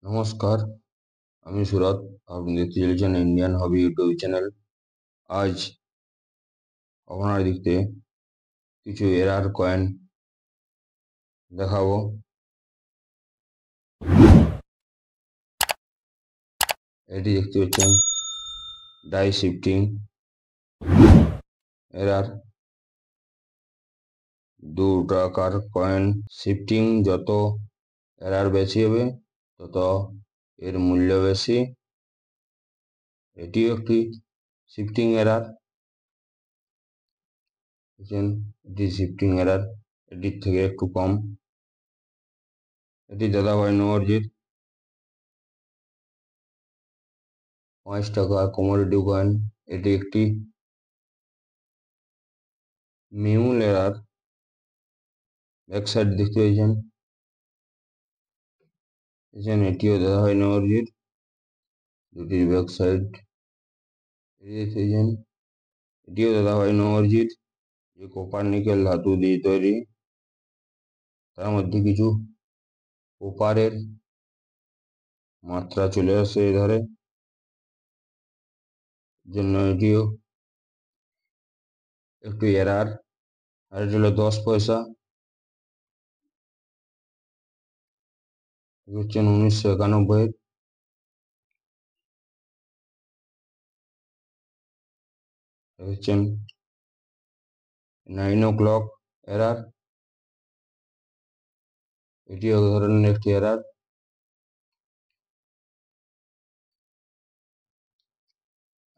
নমস্কার, আমি সুরত। আপনি দেখতে চলেছেন ইন্ডিয়ান হবি ইউটিউব চ্যানেল। আজ আপনার দিকতে কিছু এরার কয়েন দেখাবো। এটি দেখতে পাচ্ছেন ডাই শিফটিং এরার। 2 টাকার কয়েন শিফটিং যত এরার বেশি হবে তত এর মূল্য বেশি। এটিও একটি শিফটিং এরার। এটি শিফটিং এরার, এটির থেকে একটু কম। এটি দাদাভাই নওয়ারজির 5 টাকা কমোডিটি কয়েন। এটি একটি মিউল এরার। ব্যাক সাইড দেখতে পাচ্ছেন, এটিও দাদাভাই নওয়ারজির দুটির ব্যাক সাইড দেখতে পাচ্ছেন। এটিও দাদাভাই নওয়ারজির, যে কপার নিকেল ধাতু দিয়ে তৈরি। তার মধ্যে কিছু কপারের মাত্রা চলে আসে এধারে, জন্য এটিও একটু এরার। আর এটি হলো 10 পয়সা। 1991। হচ্ছেন 9 o'clock এরার। এটি এক ধরনের একটি এরার।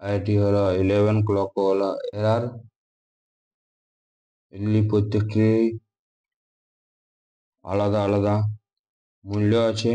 আর এটি হলো 11 o'clock ওয়ালা এরার। এগুলি প্রত্যেকটি আলাদা আলাদা মূল্য আছে।